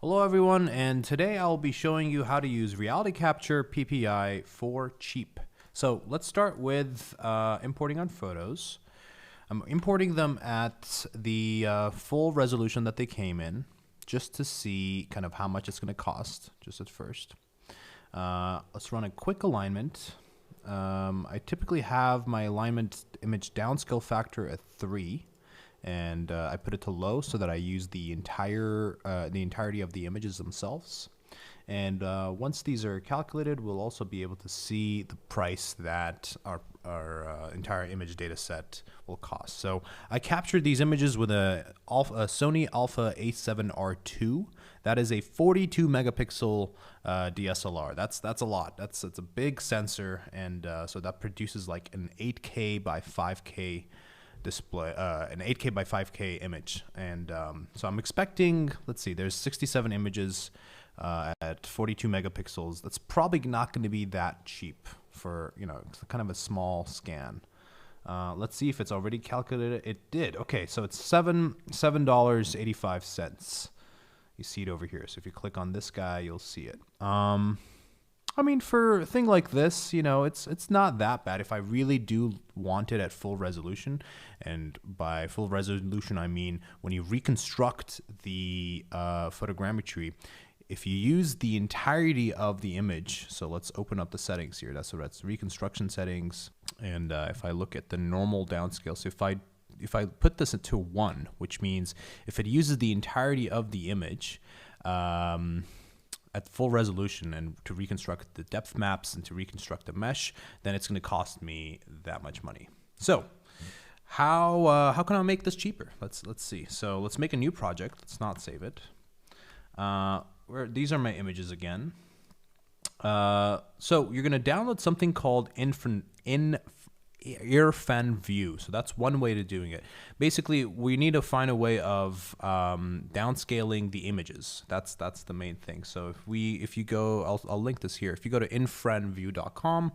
Hello everyone, and today I'll be showing you how to use RealityCapture PPI for cheap. So let's start with importing on photos. I'm importing them at the full resolution that they came in, just to see kind of how much it's going to cost, just at first. Let's run a quick alignment. I typically have my alignment image downscale factor at 3. And I put it to low so that I use the entirety of the images themselves. And once these are calculated, we'll also be able to see the price that our entire image data set will cost. So I captured these images with a Sony Alpha A7R II. That is a 42 megapixel DSLR. That's a lot. It's a big sensor, and so that produces like an 8K by 5K display, an 8K by 5K image. And so I'm expecting, let's see, there's 67 images at 42 megapixels. That's probably not going to be that cheap for, kind of a small scan. Let's see if it's already calculated. It did. Okay, so it's $7.85. You see it over here. So if you click on this guy, you'll see it. I mean, for a thing like this, it's not that bad. If I really do want it at full resolution, and by full resolution, I mean when you reconstruct the photogrammetry, if you use the entirety of the image, so let's open up the settings here. That's reconstruction settings. And if I look at the normal downscale, so if I put this into 1, which means if it uses the entirety of the image, at full resolution and to reconstruct the depth maps and to reconstruct the mesh, then it's going to cost me that much money. So how can I make this cheaper? Let's see. So let's make a new project. Let's not save it. These are my images again. So you're going to download something called Irfan View. So that's one way to doing it. Basically, we need to find a way of downscaling the images. That's the main thing. So if you go, I'll link this here. If you go to infranview.com,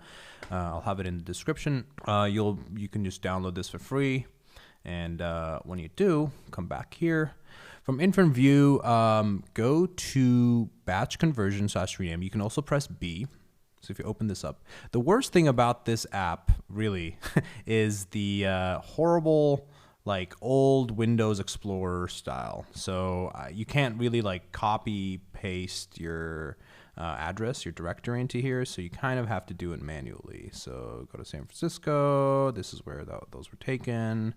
I'll have it in the description. You can just download this for free. And when you do, come back here. From InfranView, go to batch conversion / rename. You can also press B. So if you open this up, the worst thing about this app really is the horrible, like old Windows Explorer style. So you can't really like copy paste your address, your directory into here. So you kind of have to do it manually. So go to San Francisco. This is where those were taken.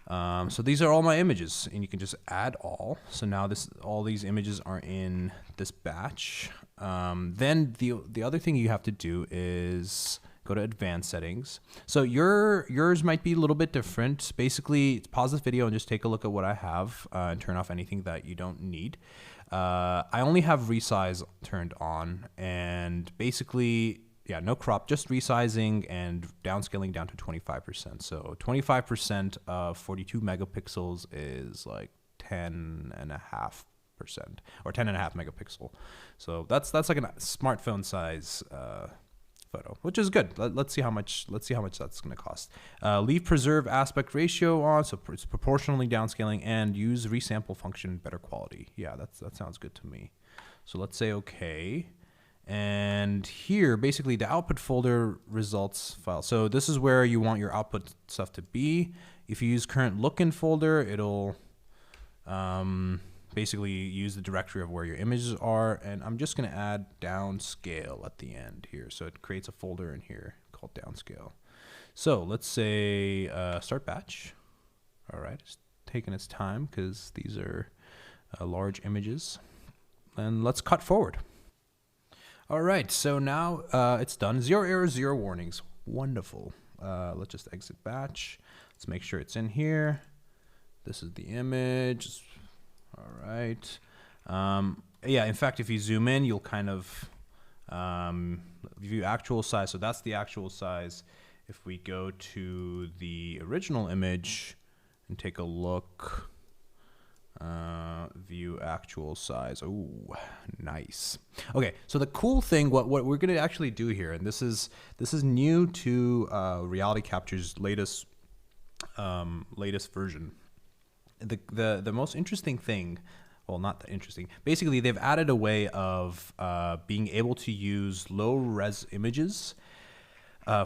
So these are all my images, and you can just add all. So now all these images are in this batch. Then the other thing you have to do is go to advanced settings. So yours might be a little bit different. Basically, pause this video and just take a look at what I have and turn off anything that you don't need. I only have resize turned on, and basically, yeah, no crop, just resizing and downscaling down to 25%. So 25% of 42 megapixels is like 10.5%, or 10.5 megapixel. So that's like a smartphone size photo, which is good. Let's see how much that's going to cost. Leave preserve aspect ratio on, so it's proportionally downscaling, and use resample function better quality. Yeah, that sounds good to me. So let's say okay. And here, basically, the output folder results file. So this is where you want your output stuff to be. If you use current lookin folder, it'll basically use the directory of where your images are. And I'm just going to add downscale at the end here. So it creates a folder in here called downscale. So let's say start batch. All right, it's taking its time because these are large images. And let's cut forward. All right, so now it's done. 0 errors, 0 warnings. Wonderful. Let's just exit batch. Let's make sure it's in here. This is the image. All right. Yeah, in fact, if you zoom in, you'll kind of view actual size. So that's the actual size. If we go to the original image and take a look, view actual size. Oh, nice. Okay, so the cool thing, what we're going to actually do here, and this is new to RealityCapture's latest version. The most interesting thing well, not that interesting. Basically, they've added a way of being able to use low res images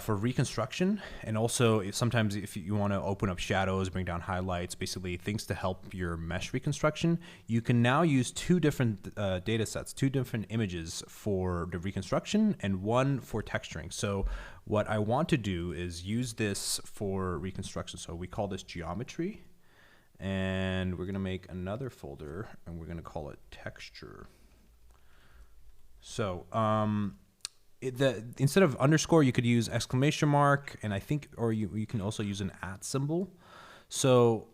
for reconstruction, and also sometimes if you want to open up shadows, bring down highlights, basically things to help your mesh reconstruction, you can now use two different data sets, two different images for the reconstruction and one for texturing. So what I want to do is use this for reconstruction. So we call this geometry, and we're going to make another folder and we're going to call it texture. So instead of underscore, you could use exclamation mark, and I think, or you can also use an @ symbol. So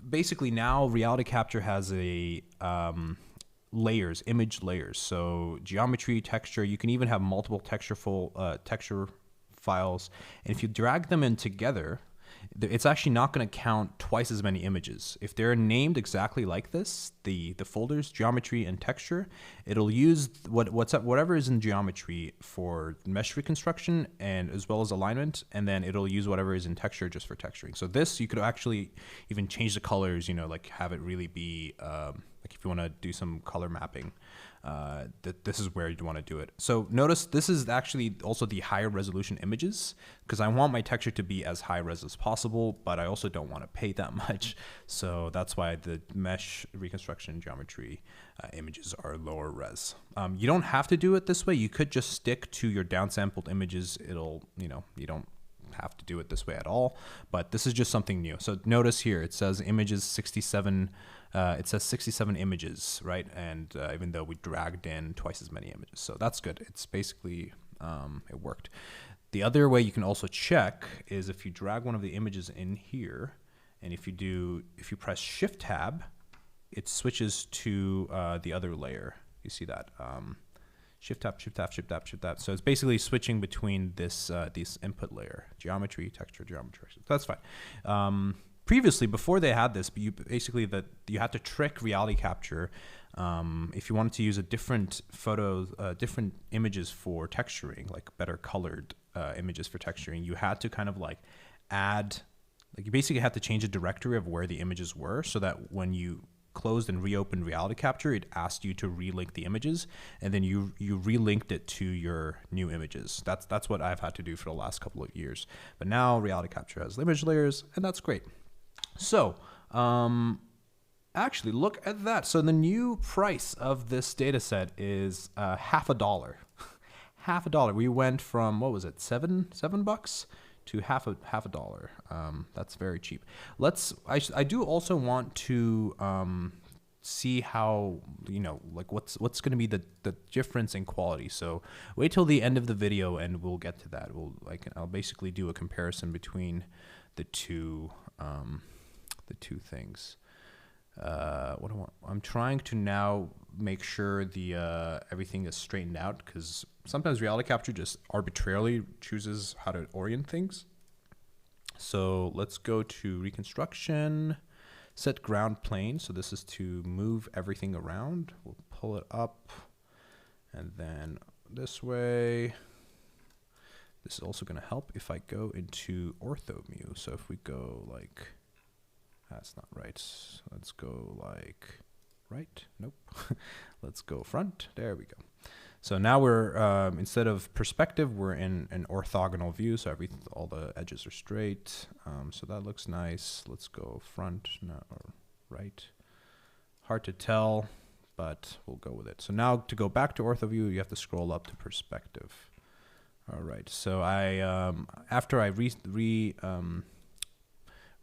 basically now RealityCapture has a layers, image layers. So geometry, texture, you can even have multiple texture files. And if you drag them in together, it's actually not going to count twice as many images. If they're named exactly like this, the folders, geometry and texture, it'll use whatever is in geometry for mesh reconstruction and as well as alignment, and then it'll use whatever is in texture just for texturing. So this, you could actually even change the colors, like have it really be, like if you want to do some color mapping, this is where you'd want to do it. So notice this is actually also the higher resolution images, because I want my texture to be as high res as possible, but I also don't want to pay that much. So that's why the mesh reconstruction geometry images are lower res. You don't have to do it this way. You could just stick to your downsampled images. It'll, you don't have to do it this way at all, but this is just something new. So notice here, it says images 67, it says 67 images, right? And even though we dragged in twice as many images, so that's good. It's basically, it worked. The other way you can also check is if you drag one of the images in here, and if you press Shift Tab, it switches to the other layer. You see that? Shift Tab, Shift Tab, Shift Tab, Shift Tab. So it's basically switching between this input layer, geometry, texture, geometry. That's fine. Previously, before they had this, you had to trick RealityCapture. If you wanted to use a different different images for texturing, like better colored images for texturing, you had to kind of like add, you basically had to change the directory of where the images were, so that when you closed and reopened RealityCapture, it asked you to relink the images, and then you relinked it to your new images. That's what I've had to do for the last couple of years. But now RealityCapture has image layers, and that's great. So actually, look at that. So the new price of this data set is $50. $50. We went from, what was it, $7 to half a dollar. That's very cheap. I do also want to see how, like what's going to be the difference in quality. So wait till the end of the video and we'll get to that. I'll basically do a comparison between the two things. I'm trying to now make sure the everything is straightened out, because sometimes RealityCapture just arbitrarily chooses how to orient things. So let's go to reconstruction, set ground plane. So this is to move everything around. We'll pull it up, and then this way. This is also going to help if I go into ortho view. So if we go like, that's not right. Let's go like right. Nope. Let's go front. There we go. So now we're, instead of perspective, we're in an orthogonal view. So all the edges are straight. So that looks nice. Let's go front or right. Hard to tell, but we'll go with it. So now to go back to ortho view, you have to scroll up to perspective. All right. So after I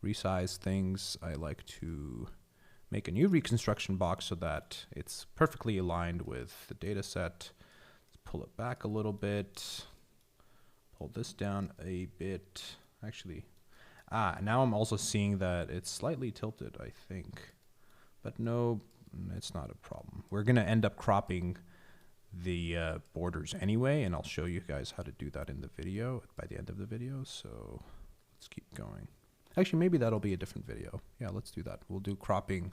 resize things, I like to make a new reconstruction box so that it's perfectly aligned with the data set. Let's pull it back a little bit, pull this down a bit. Actually, now I'm also seeing that it's slightly tilted, I think, but no, it's not a problem. We're going to end up cropping the borders anyway, and I'll show you guys how to do that in the video by the end of the video. So let's keep going. Actually, maybe that'll be a different video. Yeah, let's do that. We'll do cropping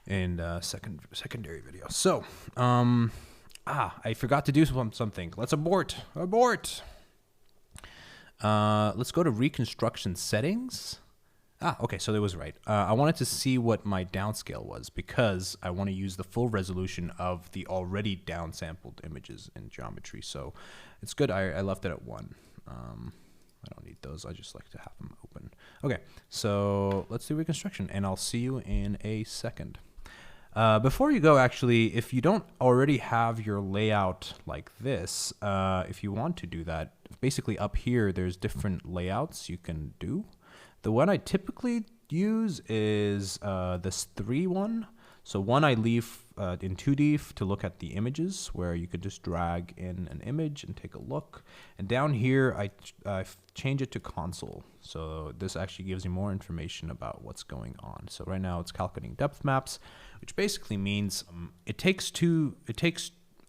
in secondary video. So, I forgot to do something. Let's abort. Let's go to reconstruction settings. Okay, so that was right. I wanted to see what my downscale was because I want to use the full resolution of the already downsampled images in geometry. So it's good I left it at 1. I don't need those. I just like to have them open. Okay, so let's do reconstruction, and I'll see you in a second. Before you go, actually, if you don't already have your layout like this, if you want to do that, basically up here, there's different layouts you can do. The one I typically use is this 3 one. So one I leave in 2D to look at the images, where you could just drag in an image and take a look. And down here, I change it to console. So this actually gives you more information about what's going on. So right now it's calculating depth maps, which basically means it takes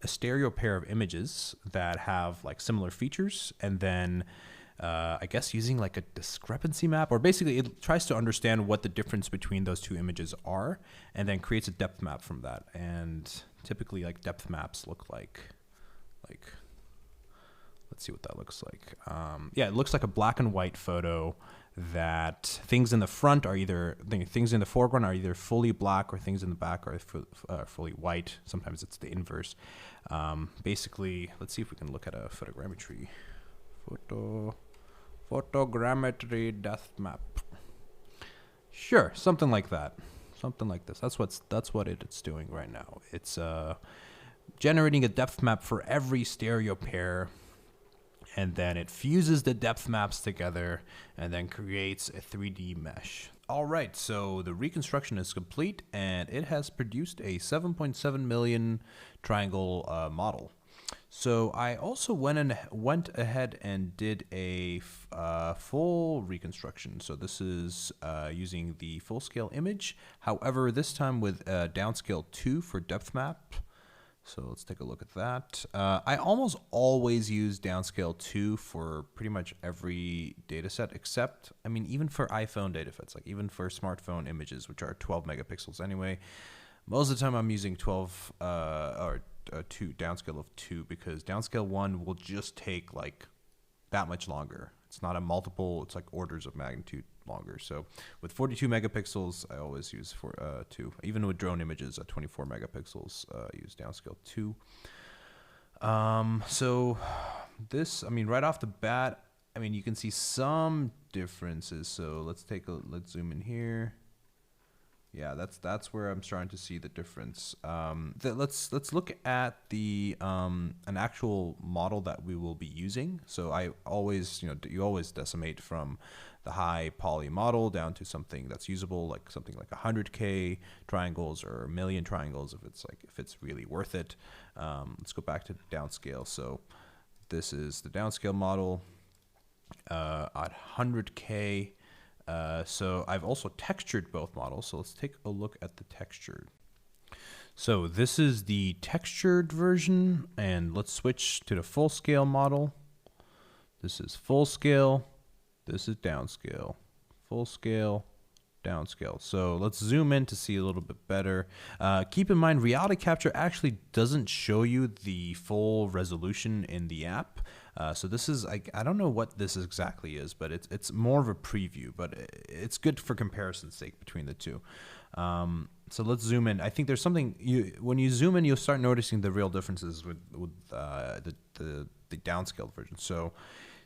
a stereo pair of images that have like similar features, and then I guess using like a discrepancy map, or basically it tries to understand what the difference between those two images are, and then creates a depth map from that. And typically like depth maps look like let's see what that looks like. Yeah, it looks like a black and white photo that things in the front are either, things in the foreground are either fully black, or things in the back are fully white. Sometimes it's the inverse. Basically, let's see if we can look at a photogrammetry. Photogrammetry depth map. Sure, something like that. Something like this. That's what it's doing right now. It's generating a depth map for every stereo pair, and then it fuses the depth maps together and then creates a 3D mesh. All right, so the reconstruction is complete, and it has produced a 7.7 million triangle model. So I also went ahead and did a full reconstruction. So this is using the full scale image. However, this time with downscale 2 for depth map. So let's take a look at that. I almost always use downscale 2 for pretty much every data set, except, I mean, even for iPhone data sets, like even for smartphone images, which are 12 megapixels anyway. Most of the time I'm using 12 or 2, downscale of 2, because downscale 1 will just take like that much longer. It's not a multiple, it's like orders of magnitude longer. So with 42 megapixels, I always use 2. Even with drone images at 24 megapixels, use downscale 2. So this, I mean, right off the bat, I mean, you can see some differences. So let's zoom in here. Yeah, that's where I'm starting to see the difference. Let's look at the an actual model that we will be using. So I always, you always decimate from the high poly model down to something that's usable, like something like 100K triangles or 1 million triangles if it's really worth it. Let's go back to the downscale. So this is the downscale model at 100K. So I've also textured both models. So let's take a look at the textured. So this is the textured version, and let's switch to the full scale model. This is full scale. This is downscale. Full scale, downscale. So let's zoom in to see a little bit better. Keep in mind, RealityCapture actually doesn't show you the full resolution in the app. So this is, I don't know what this exactly is, but it's more of a preview, but it's good for comparison's sake between the two. So let's zoom in. I think there's something, when you zoom in, you'll start noticing the real differences with the downscaled version.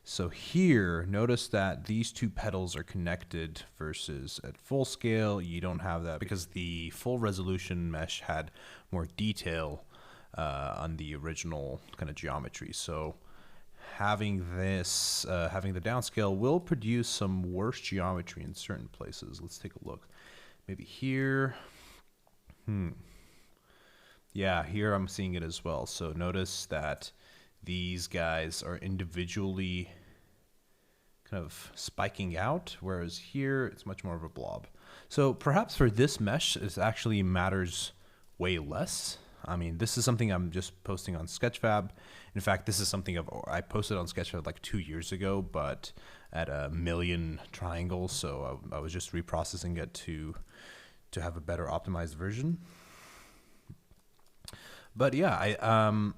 So here, notice that these two petals are connected versus at full scale, you don't have that because the full resolution mesh had more detail on the original kind of geometry. So having this, having the downscale will produce some worse geometry in certain places. Let's take a look. Maybe here. Yeah, here I'm seeing it as well. So notice that these guys are individually kind of spiking out, whereas here it's much more of a blob. So perhaps for this mesh, it actually matters way less. I mean, this is something I'm just posting on Sketchfab. In fact, this is something I posted on Sketchfab like 2 years ago, but at 1 million triangles. So I was just reprocessing it to have a better optimized version. But yeah,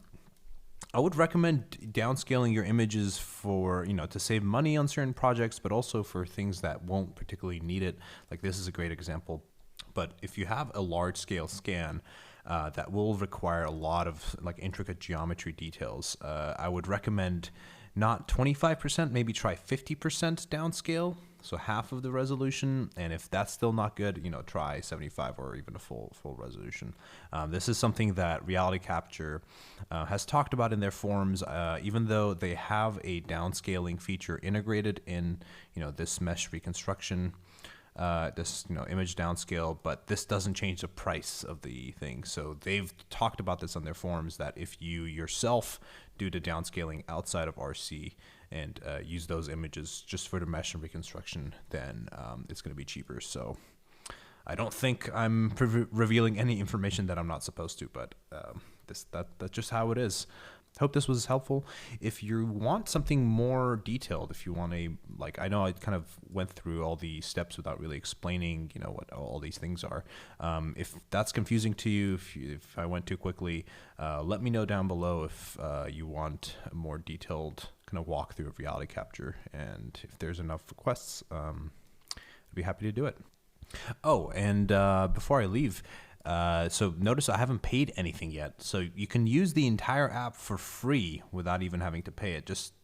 I would recommend downscaling your images for, to save money on certain projects, but also for things that won't particularly need it. Like this is a great example. But if you have a large scale scan that will require a lot of like intricate geometry details, I would recommend not 25%, maybe try 50% downscale. So half of the resolution, and if that's still not good, try 75 or even a full resolution. This is something that RealityCapture has talked about in their forums, even though they have a downscaling feature integrated in this mesh reconstruction, this image downscale, but this doesn't change the price of the thing. So they've talked about this on their forums that if you yourself do the downscaling outside of RC and use those images just for the mesh and reconstruction, then it's going to be cheaper. So I don't think I'm revealing any information that I'm not supposed to, but that's just how it is. Hope this was helpful. If you want something more detailed, if you want I know I kind of went through all the steps without really explaining, what all these things are. If that's confusing to you, if I went too quickly, let me know down below if you want a more detailed kind of walkthrough of RealityCapture. And if there's enough requests, I'd be happy to do it. Oh, and before I leave, so notice I haven't paid anything yet. So you can use the entire app for free without even having to pay it. Just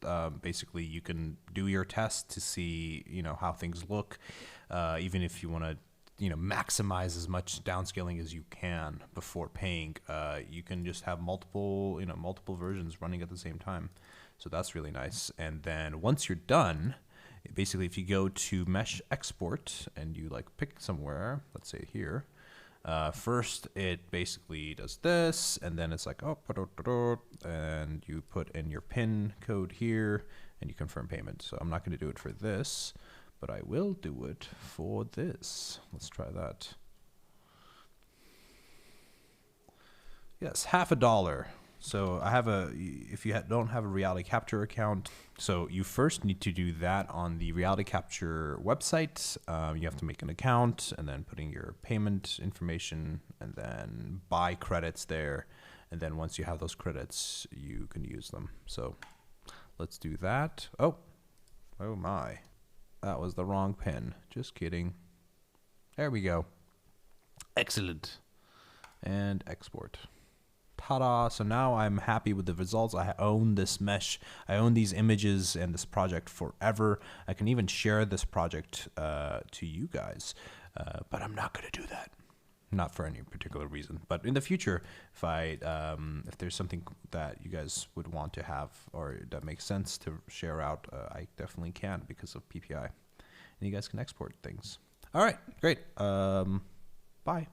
basically you can do your test to see, how things look. Even if you want to, maximize as much downscaling as you can before paying, you can just have multiple versions running at the same time. So that's really nice. And then once you're done, basically if you go to mesh export and you pick somewhere, let's say here, first it basically does this, and then it's and you put in your PIN code here and you confirm payment. So I'm not going to do it for this, but I will do it for this. Let's try that. Yes, $50. So I have if you don't have a RealityCapture account, so you first need to do that on the RealityCapture website. You have to make an account and then putting your payment information and then buy credits there. And then once you have those credits, you can use them. So let's do that. Oh my, that was the wrong pin. Just kidding. There we go. Excellent. And export. Ta-da! So now I'm happy with the results. I own this mesh. I own these images and this project forever. I can even share this project to you guys, but I'm not going to do that. Not for any particular reason, but in the future, if there's something that you guys would want to have or that makes sense to share out, I definitely can because of PPI, and you guys can export things. All right, great. Bye.